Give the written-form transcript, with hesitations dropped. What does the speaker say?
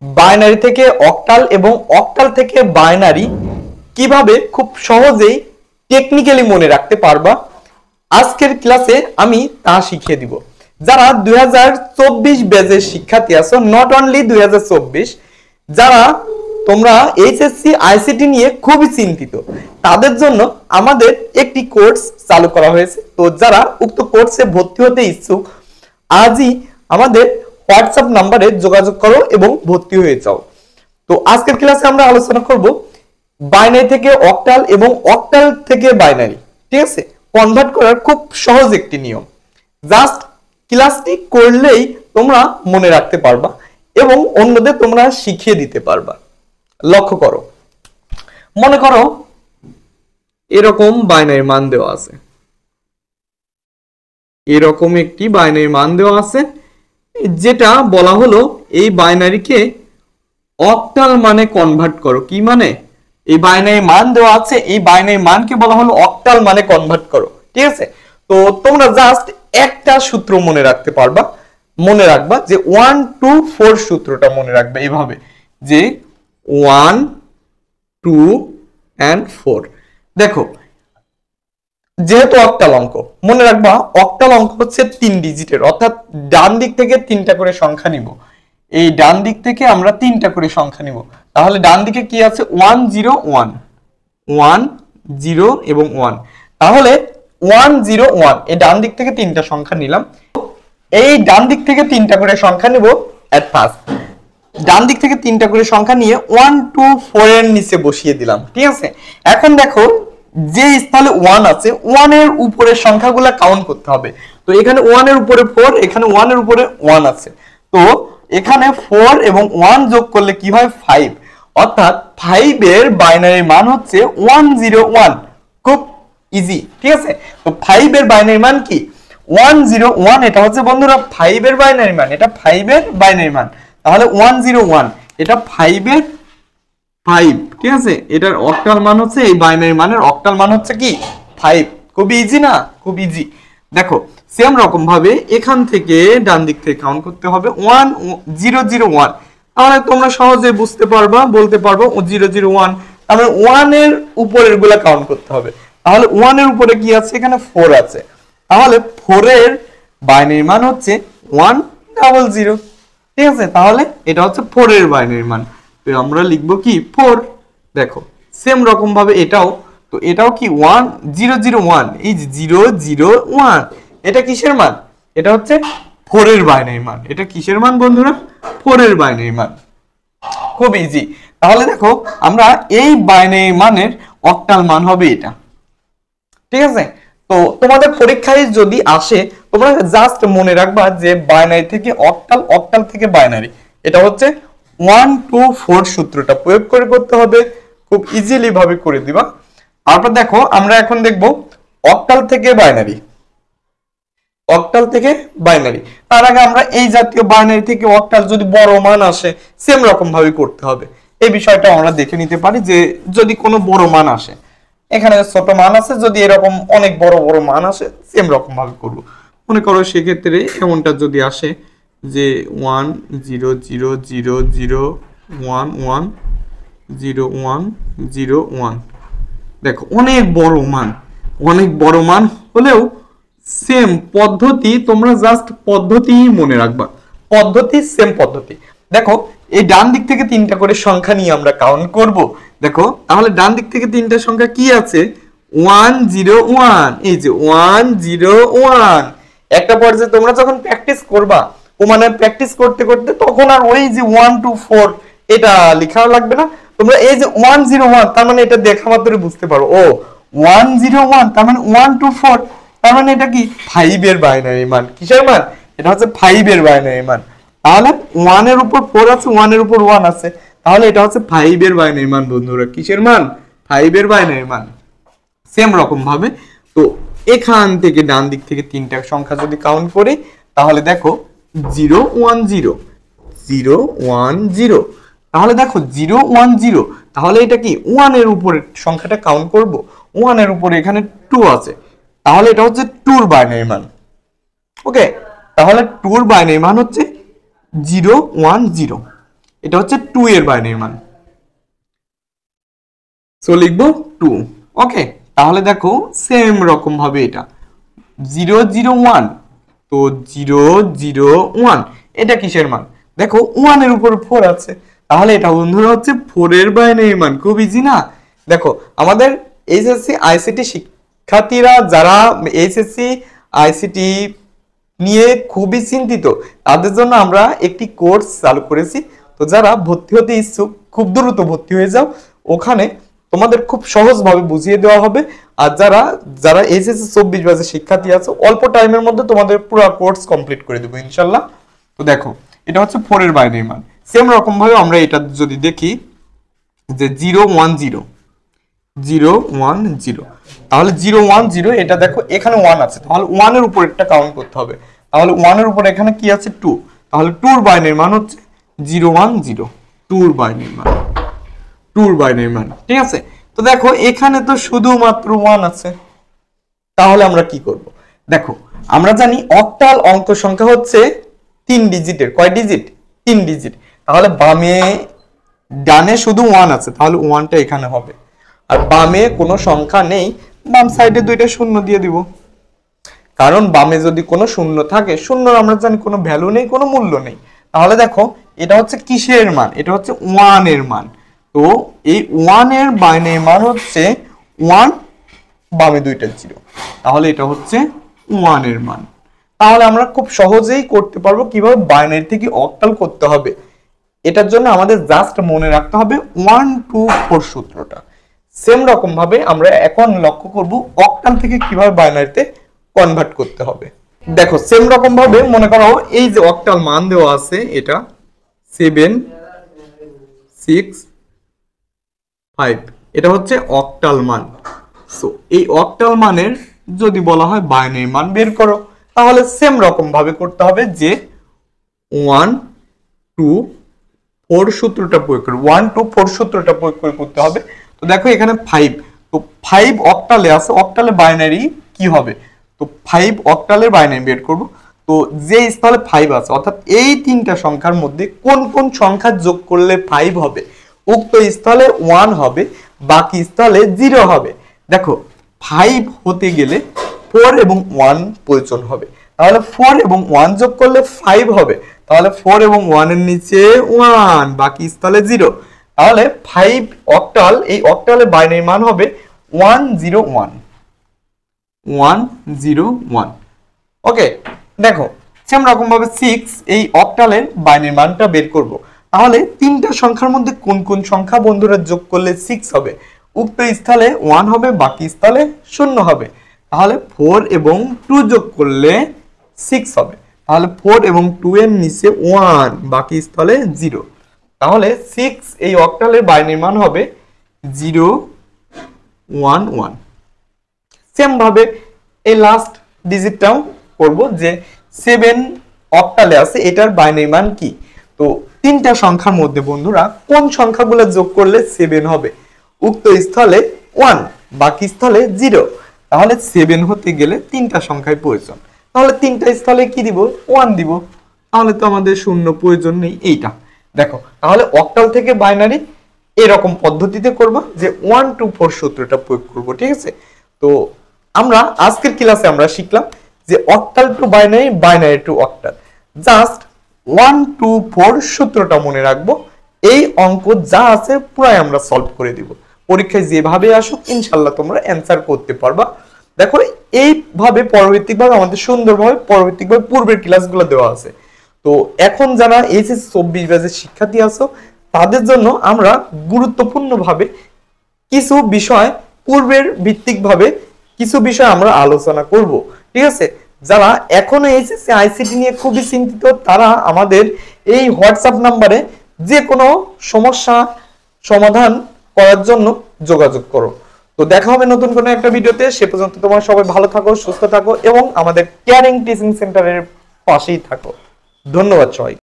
Binary থেকে octal এবং octal থেকে বাইনারি কিভাবে খুব সহজেই টেকনিক্যালি মনে রাখতে পারবা, আজকের ক্লাসে আমি তা শিখিয়ে দিব। যারা 2024 ব্যাচের শিক্ষার্থী আছো, নট অনলি 2024, যারা তোমরা এইচএসসি আইসিটি নিয়ে খুবই চিন্তিত, তাদের জন্য আমাদের একটি কোর্স চালু করা হয়েছে। তো যারা উক্ত কোর্সে ভর্তি হতে ইচ্ছুক, আজই আমাদের হোয়াটসঅ্যাপ নাম্বারে যোগাযোগ করো এবং ভর্তি হয়ে যাও। তো আজকের ক্লাসে আমরা আলোচনা করব বাইনারি থেকে অক্টাল এবং অক্টাল থেকে বাইনারি, ঠিক আছে, কনভার্ট করার খুব সহজ একটি নিয়ম। জাস্ট ক্লাসটি করলেই তোমরা মনে রাখতে পারবা এবং অন্যদের তোমরা শিখিয়ে দিতে পারবা। লক্ষ্য করো, মনে করো এরকম বাইনারি মান দেওয়া আছে, এরকম একটি বাইনারি মান দেওয়া আছে, যেটা বলা হলো এই বাইনারিকে অক্টাল মানে কনভার্ট করো। কি মানে? এই বাইনারি মান দেওয়া আছে, এই বাইনারি মানকে বলা হলো অক্টাল মানে কনভার্ট করো, ঠিক আছে। তো তোমরা জাস্ট একটা সূত্র মনে রাখতে পারবা, মনে রাখবা যে 1 2 4 সূত্রটা মনে রাখবে এইভাবে, যে 1 2 and 4। দেখো, যেহেতু অক্টাল অঙ্ক, মনে রাখবা অক্টাল অঙ্ক হচ্ছে 3 ডিজিটের, অর্থাৎ ডান দিক থেকে 3টা করে সংখ্যা নিব। এই ডান দিক থেকে আমরা 3টা করে সংখ্যা নিব। তাহলে ডান দিকে কি আছে? 1 0 1 1 0 এবং 1। তাহলে 1 0 1 এই ডান দিক থেকে 3টা সংখ্যা নিলাম। এই ডান দিক থেকে 3টা করে সংখ্যা নিব এট ফার্স্ট। ডান দিক থেকে 3টা করে সংখ্যা নিয়ে 1 2 4 এর নিচে বসিয়ে দিলাম, ঠিক আছে। এখন দেখো, যে স্থলে 1 আছে, 1 এর উপরের সংখ্যাগুলো কাউন্ট করতে হবে। তো এখানে 1 এর উপরে 4, এখানে 1 এর উপরে 1 আছে। তো এখানে 4 এবং 1 যোগ করলে কি হয়? 5। অর্থাৎ 5 এর বাইনারি মান হচ্ছে 101। খুব ইজি, ঠিক আছে। তো 5 এর বাইনারি মান কি? 101। এটা হচ্ছে বন্ধুরা 5 এর বাইনারি মান, এটা 5 এর বাইনারি মান। তাহলে 101 এটা 5 এর 5, ঠিক আছে। এটার অক্টাল মান হচ্ছে, এই বাইনারি মানের অক্টাল মান হচ্ছে কি? 5। খুব ইজি না? খুব ইজি। দেখো, সেম রকম ভাবে এখান থেকে ডান দিক থেকে কাউন্ট করতে হবে 1 0 0 1। তাহলে তোমরা সহজে বুঝতে পারবা, বলতে পারবো 0 0 1। তাহলে 1 এর উপরের গুলা কাউন্ট করতে হবে। তাহলে 1 এর উপরে কি আছে? এখানে 4 আছে। তাহলে 4 এর বাইনারি মান হচ্ছে 1 0 0, ঠিক আছে। তাহলে এটা হচ্ছে 4 এর বাইনারি মান। তো আমরা লিখবো কি? 4। দেখো, সেম রকম ভাবে এটাও, তো এটাও কি? 1 0 0 1। এই যে 0 0 1, এটা কিসের মান? এটা হচ্ছে 4 এর বাইনারি মান। এটা কিসের মান বন্ধুরা? 4 এর বাইনারি মান। খুব ইজি। তাহলে দেখো, আমরা এই বাইনারি মানের অক্টাল মান হবে এটা, ঠিক আছে। তো তোমাদের পরীক্ষায় যদি আসে, তোমরা জাস্ট মনে রাখবা যে বাইনারি থেকে অক্টাল, অক্টাল থেকে বাইনারি, এটা হচ্ছে 1 2 4 সূত্রটা প্রয়োগ করে করতে হবে। খুব ইজিলি ভাবে করে দিবা। তারপর দেখো, আমরা এখন দেখব অক্টাল থেকে বাইনারি, অক্টাল থেকে বাইনারি। তার আগে আমরা এই জাতীয় বাইনারি থেকে অক্টাল যদি বড় মান আসে, সেম রকম ভাবে করতে হবে। এই বিষয়টা আমরা দেখে নিতে পারি যে যদি কোনো বড় মান আসে, এখানে ছোট মান আছে, যদি এরকম অনেক বড় বড় মান আসে, সেম রকম ভাবে করব। মনে করো সেক্ষেত্রে এমনটা যদি আসে যে 1 0 0 0 0 1 1 0 1 0 1। দেখো, অনেক বড় মান, অনেক বড় মান হলেও সেম পদ্ধতি, তোমরা জাস্ট পদ্ধতি মনে রাখবা, পদ্ধতি সেম পদ্ধতি। দেখো, এই ডান দিক থেকে 3টা করে সংখ্যা নিয়ে আমরা কাউন্ট করব। দেখো, তাহলে ডান দিক থেকে 3টা সংখ্যা কি আছে? 1 0 1। এই যে 1 0 1। একটা পর্যায়ে তোমরা যখন প্র্যাকটিস করবা, ও মানে প্র্যাকটিস করতে করতে, তখন আর ওই যে 1 2 4 এটা লেখাও লাগবে না। তোমরা এই যে 1 0 1, তার মানে এটা দেখা মাত্রই বুঝতে পারো, ও 1 0 1, তার মানে 1 2 4, তার মানে এটা কি? 5 এর বাইনারি মান। কিসের মান? এটা হচ্ছে 5 এর বাইনারি মান। তাহলে 1 এর উপর 4 আছে, 1 এর উপর 1 আছে, তাহলে এটা হচ্ছে 5 এর বাইনারি মান বন্ধুরা। কিসের মান? 5 এর বাইনারি মান। সেম রকম ভাবে, তো এখান থেকে ডান দিক থেকে 3টা সংখ্যা যদি কাউন্ট করি, তাহলে দেখো 0 1 0 0 1 0। তাহলে দেখো 0 1 0, তাহলে এটা কি? 1 এর উপরে সংখ্যাটা কাউন্ট করব। 1 এর উপরে এখানে 2 আছে, তাহলে এটা হচ্ছে 2 এর বাইনারি মান। ওকে, তাহলে 2 এর বাইনারি মান হচ্ছে 0 1 0। এটা হচ্ছে 2 এর বাইনারি মান, সো লিখবো 2। ওকে, তাহলে দেখো সেম রকম ভাবে এটা 001, তো 001 এটা কিসের মান? দেখো 1 এর উপর 4 আছে, তাহলে এটা বন্ধুরা হচ্ছে 4 এর বাইনারি মান। খুব ইজি না? দেখো আমাদের এইচএসসি আইসিটি শিক্ষার্থীরা যারা এইচএসসি আইসিটি নিয়ে খুবই চিন্তিত, তাদের জন্য আমরা একটি কোর্স চালু করেছি। তো যারা ভর্তি হতে ইচ্ছুক খুব দ্রুত ভর্তি হয়ে যাও, ওখানে তোমাদের খুব সহজভাবে বুঝিয়ে দেওয়া হবে। আর যারা যারা এইচএসসি 24 ব্যাচের শিক্ষার্থী আছে, অল্প টাইমের মধ্যে তোমাদের পুরো কোর্স কমপ্লিট করে দেবো ইনশাল্লাহ। তো দেখো এটা হচ্ছে 4 এর বাইনারি মান। সেম রকম ভাবে আমরা এটা যদি দেখি যে 010, তাহলে 010 এটা দেখো এখানে 1 আছে, তাহলে 1 এর উপর একটা কাউন্ট করতে হবে। তাহলে 1 এর উপর এখানে কি আছে? 2, তাহলে 2 এর বাইনারি মান হচ্ছে 010, 2 এর বাইনারি মান, 2 এর বাইনারি মান। ঠিক আছে, তো দেখো এখানে তো শুধুমাত্র 1 আছে, তাহলে আমরা কি করব? দেখো আমরা জানি অক্টাল অঙ্ক সংখ্যা হচ্ছে 3 ডিজিটের। কয় ডিজিট? 3 ডিজিট। তাহলে বামে ডানে শুধু 1 আছে, তাহলে 1টা এখানে হবে। আর বামে কোনো সংখ্যা নেই, বাম সাইডে 2টা শূন্য দিয়ে দিব, কারণ বামে যদি কোনো শূন্য থাকে, শূন্যর আমরা জানি কোনো ভ্যালু নেই, কোনো মূল্য নেই। তাহলে দেখো এটা হচ্ছে কিসের মান? এটা হচ্ছে 1 এর মান। তো এই 1 এর বাইনারি মান হচ্ছে 1, বামে 2টা 0, তাহলে এটা হচ্ছে 1 এর মান। তাহলে আমরা খুব সহজেই করতে পারবো কিভাবে বাইনারি থেকে অক্টাল করতে হবে। এটার জন্য আমাদের জাস্ট মনে রাখতে হবে 1 2 4 সূত্রটা। সেম রকম ভাবে আমরা এখন লক্ষ্য করব অক্টাল থেকে কিভাবে বাইনারিতে কনভার্ট করতে হবে। দেখো সেম রকম ভাবে মনে করো এই যে অক্টাল মান দেওয়া আছে, এটা 7 6 5, এটা হচ্ছে অক্টাল মান। সো এই অক্টাল মানের যদি বলা হয় বাইনারি মান বের করো, তাহলে সেম রকম ভাবে করতে হবে যে 1 2 4 সূত্রটা প্রয়োগ করে 1 2 4 সূত্রটা প্রয়োগ করে করতে হবে। তো দেখো এখানে 5, তো 5 অক্টালে আছে, অক্টালে বাইনারি কি হবে? তো 5 অক্টালের বাইনারি বের করব। তো যে স্থলে 5 আছে, অর্থাৎ এই তিনটা সংখ্যার মধ্যে কোন কোন সংখ্যা যোগ করলে 5 হবে, উক্ত স্থলে 1 হবে, বাকি স্থলে 0 হবে। দেখো 5 হতে গেলে 4 এবং 1 প্রয়োজন হবে, তাহলে 4 এবং 1 যোগ করলে 5 হবে, তাহলে 4 এবং 1 এর নিচে 1, বাকি স্থলে 0। তাহলে 5 অক্টাল, এই অক্টালের বাইনারি মান হবে 101, 101। ওকে, দেখো সেম রকম ভাবে 6 এই অক্টালের বাইনারি মানটা বের করব। তাহলে তিনটা সংখ্যার মধ্যে কোন কোন সংখ্যা বন্ধুরা যোগ করলে 6 হবে, উক্ত স্থলে 1 হবে, বাকি স্থলে 0 হবে। তাহলে 4 এবং 2 যোগ করলে 6 হবে, তাহলে 4 এবং 2 এর নিচে 1, বাকি স্থলে 0। তাহলে 6 এই অক্টালের বাইনারি মান হবে 011। সেম ভাবে এই লাস্ট ডিজিটটাও করব যে 7 অক্টালে আছে, এটার বাইনারি মান কি? তো তিনটা সংখ্যার মধ্যে বন্ধুরা কোন সংখ্যাগুলো যোগ করলে 7 হবে, উক্ত স্থলে 1, বাকি স্থলে 0। তাহলে 7 হতে গেলে তিনটা সংখ্যায় প্রয়োজন, তাহলে তিনটা স্থলে কি দিব? 1 দিব, তাহলে তো আমাদের শূন্য প্রয়োজন নেই এইটা। দেখো তাহলে অক্টাল থেকে বাইনারি এরকম পদ্ধতিতে করব যে 1 2 4 সূত্রটা প্রয়োগ করব। ঠিক আছে, তো আমরা আজকের ক্লাসে আমরা শিখলাম যে octal two binary, binary two octal. Just 1 2 4 সূত্রটা মনে রাখবো, এই অঙ্ক যা আছে পুরাই আমরা সলভ করে দিব। পরীক্ষায় যেভাবে আসুক ইনশাল্লাহ তোমরা অ্যান্সার করতে পারবা। দেখো এইভাবে পরবর্তীভাবে আমাদের সুন্দরভাবে পরবর্তীভাবে পূর্বের ক্লাসগুলো দেওয়া আছে। তো এখন যারা এইচএসসি 24 ব্যাচের শিক্ষার্থী আছো, তাদের জন্য আমরা গুরুত্বপূর্ণভাবে কিছু বিষয় পূর্বের ভিত্তিকভাবে কিছু বিষয় আমরা আলোচনা করব। ঠিক আছে, যারা এখনো এইচএসসি আইসিটি নিয়ে খুবই চিন্তিত, তারা আমাদের এই হোয়াটসঅ্যাপ নাম্বারে যে কোনো সমস্যা সমাধান করার জন্য যোগাযোগ করো। তো দেখা হবে নতুন কোনো একটা ভিডিওতে। সে পর্যন্ত তোমরা সবাই ভালো থাকো, সুস্থ থাকো এবং আমাদের কেয়ারিং টিচিং সেন্টারের পাশেই থাকো। ধন্যবাদ সবাই।